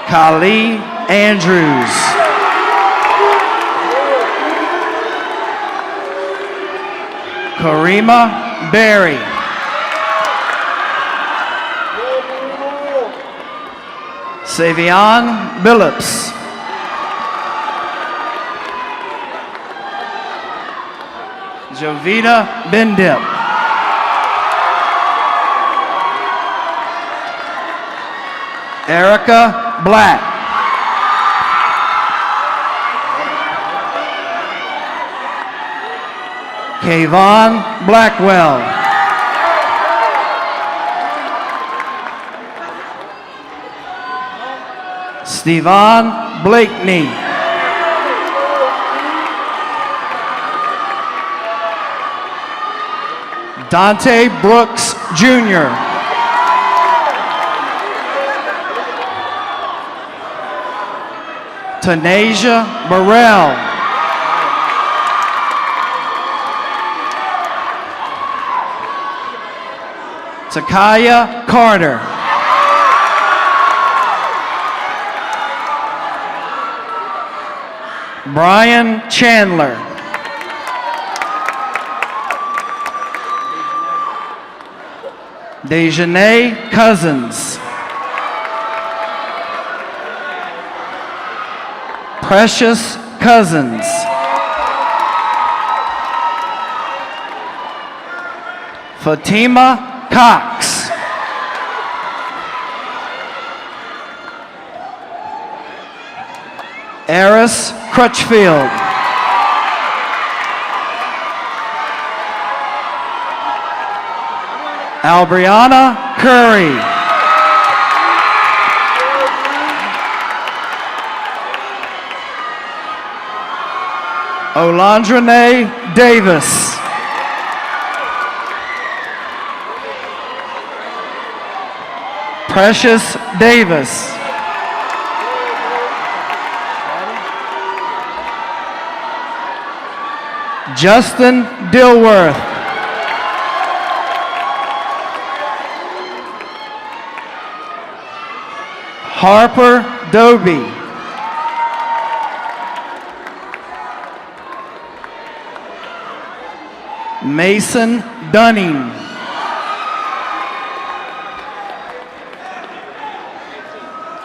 Kali Andrews. Karima Berry. Savion Billups. Jovita Bendip. Erica Black. Kayvon Blackwell. Stevan Blakeney. Dante Brooks, Jr. Tanasia Burrell. Takaya Carter. Brian Chandler. Dejanay Cousins. Precious Cousins. Fatima Cox. Eris Crutchfield. Albriana Curry. Olandrene Davis. Precious Davis. Justin Dilworth. Harper Doby. Mason Dunning.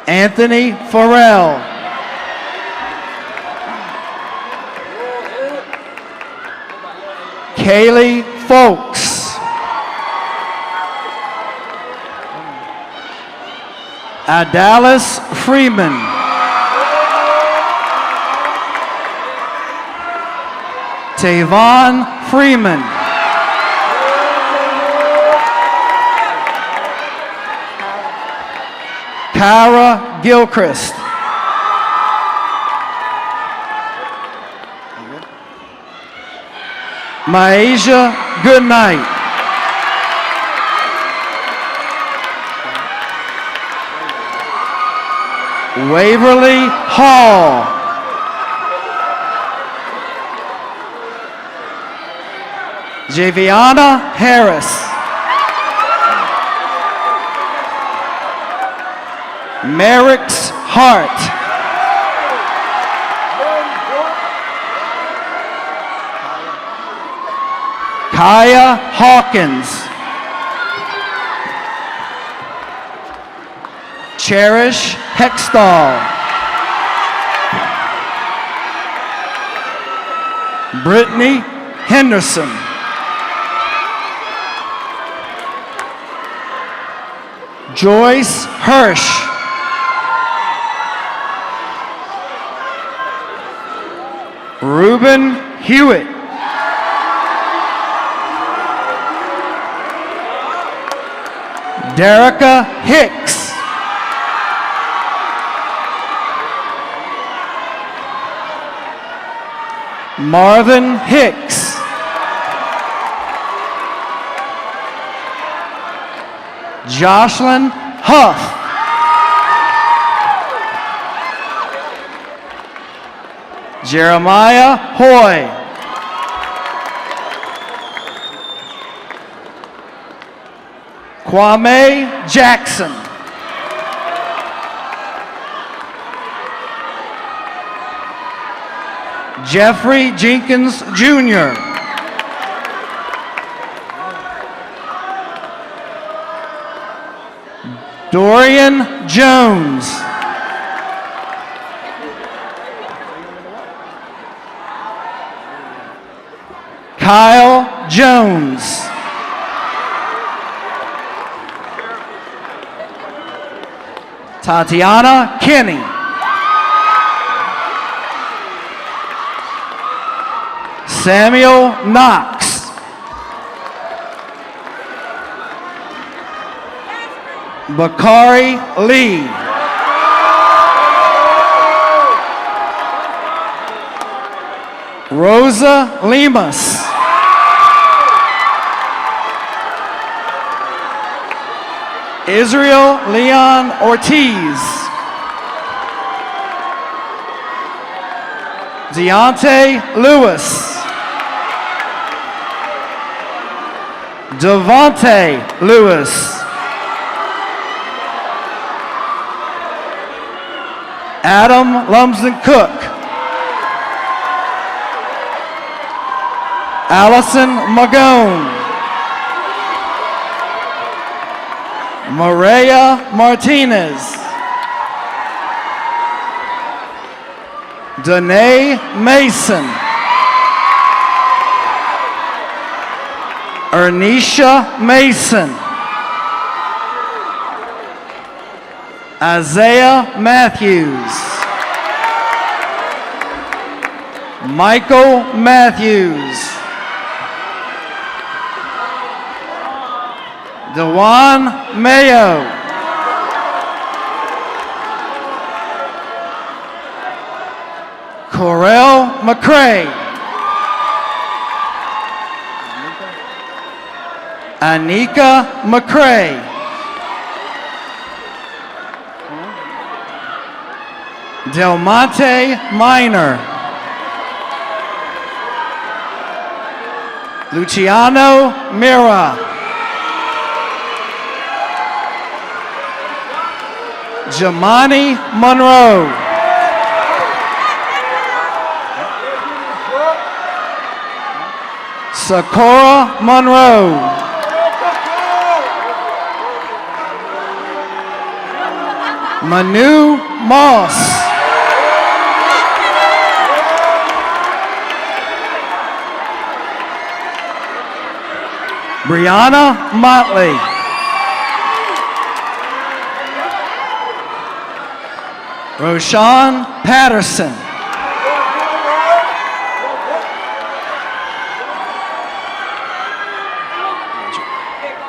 Anthony Farrell. Kaylee Folks. Adalis Freeman. Tavon Freeman. Kyra Gilchrist. Myasia Goodnight. Waverly Hall. Javiana Harris. Merrick's Hart. Kaya Hawkins. Cherish Hextall. Brittany Henderson. Joyce Hirsch. Reuben Hewitt. Derica Hicks. Marvin Hicks. Jocelyn Huff. Jeremiah Hoy. Kwame Jackson. Jeffrey Jenkins Jr. Dorian Jones. Kyle Jones. Tatiana Kenny. Samuel Knox. Bakari Lee. Rosa Lemus. Israel Leon Ortiz. Deontay Lewis. Devontae Lewis. Adam Lumsden Cook. Allison Magone. Maria Martinez. Danae Mason. Ernisha Mason. Isaiah Matthews. Michael Matthews. Dewan Mayo. Corell McCray. Anika McCray. Delmonte Minor. Luciano Mira. Jamani Monroe. Sakura Monroe. Manu Moss. Brianna Motley. Roshan Patterson.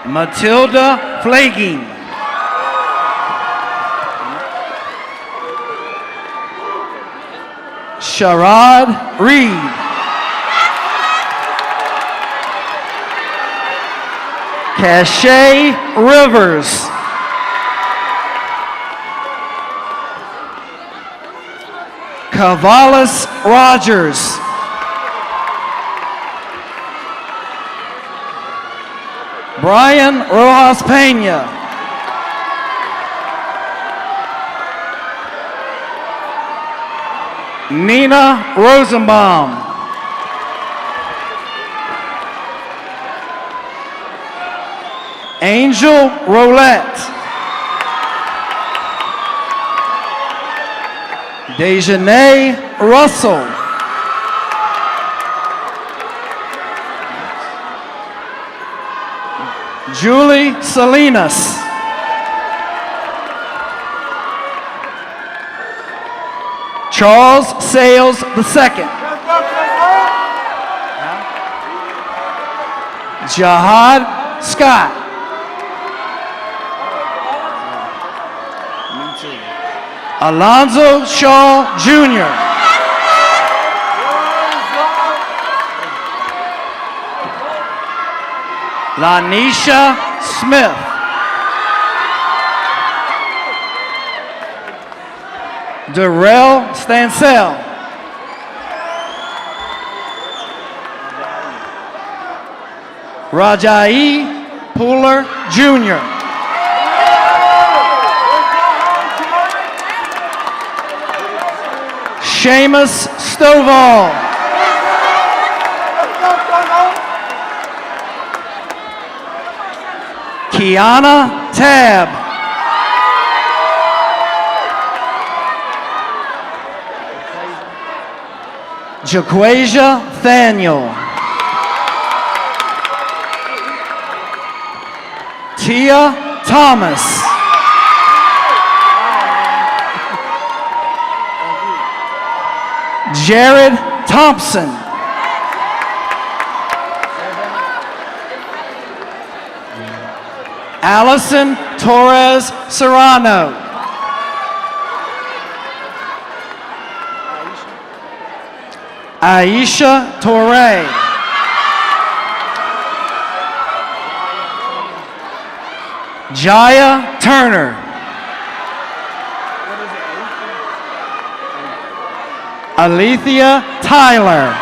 Matilda Flaging. Sharad Reed. Cachet Rivers. Cavalis Rogers. Brian Rojas Pena. Nina Rosenbaum. Angel Roulette. Dejanay Russell. Julie Salinas. Charles Sales II. Jahad Scott. Alonzo Shaw Jr. Lanisha Smith. Darrell Stansell. Rajai Pooler Jr. Seamus Stovall. Kiana Tab. Jaquasia Thaniel. Tia Thomas. Jared Thompson. Allison Torres Serrano. Aisha Torre. Jaya Turner. Alethea Tyler.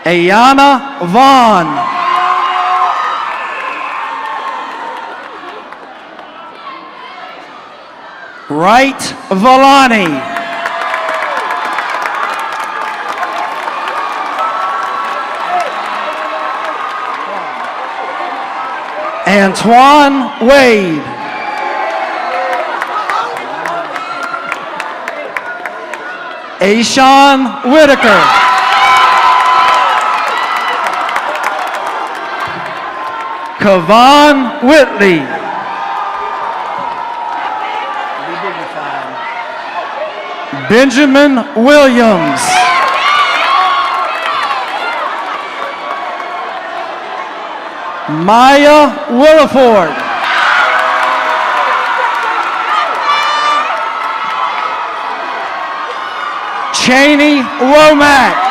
Ayana Vaughn. Wright Villani. Antoine Wade. Ashawn Whitaker. Kavan Whitley. Benjamin Williams. Maya Williford. Cheney Womack.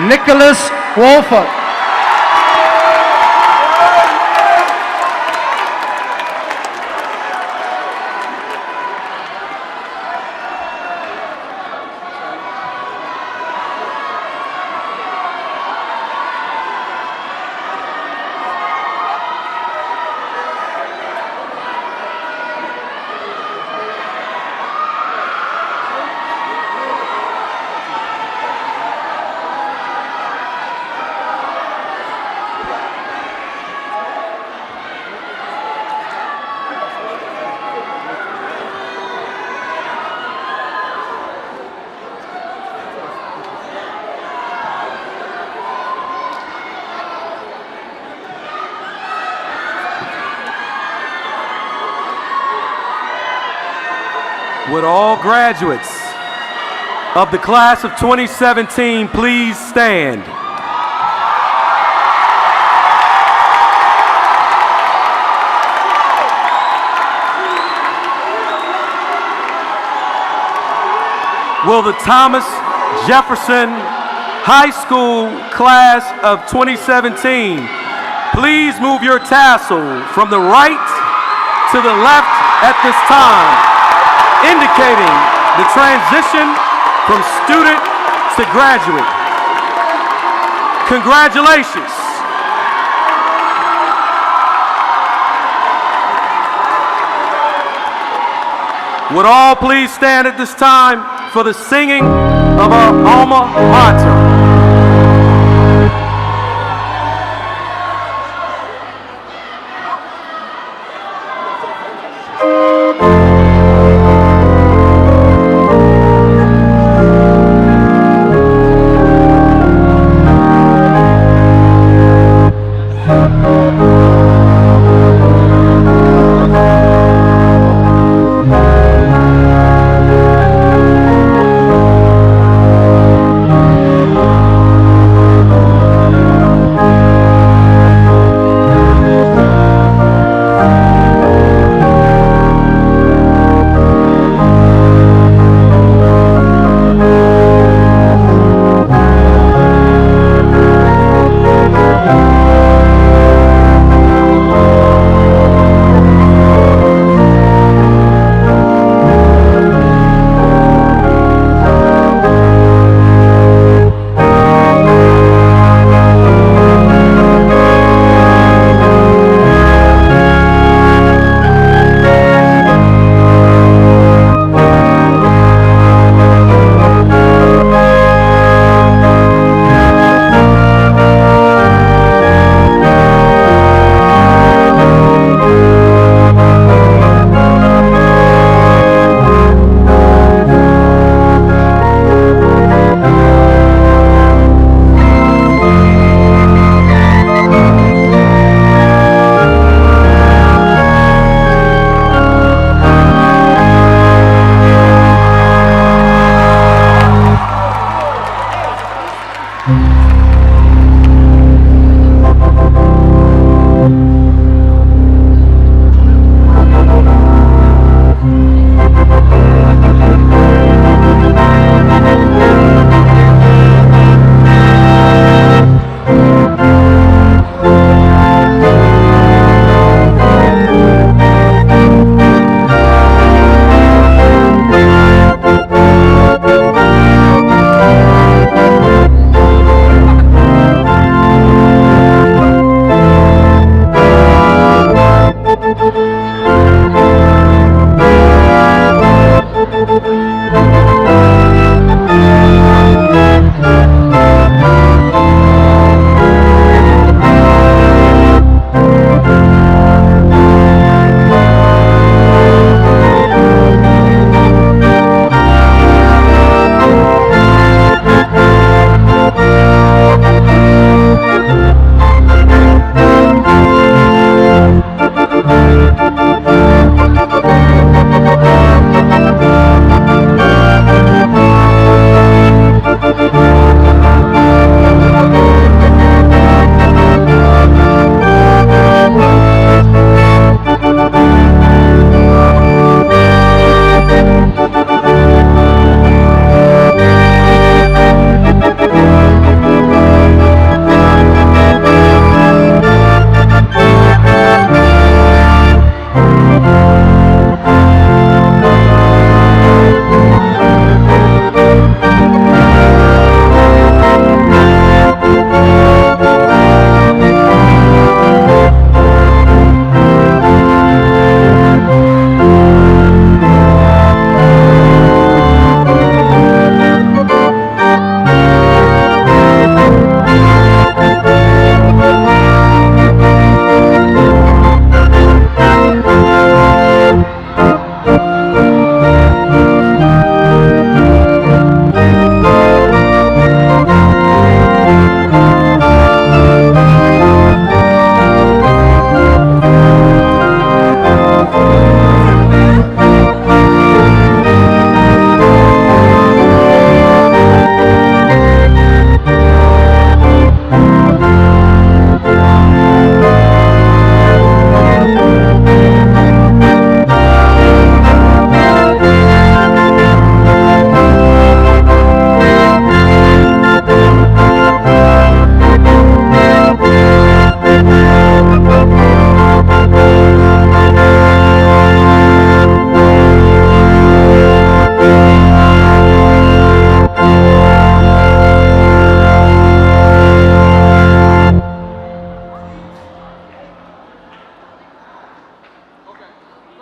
Nicholas Wolfert. Would all graduates of the class of 2017 please stand? Will the Thomas Jefferson High School class of 2017 please move your tassel from the right to the left at this time, indicating the transition from student to graduate. Congratulations. Would all please stand at this time for the singing of our alma mater.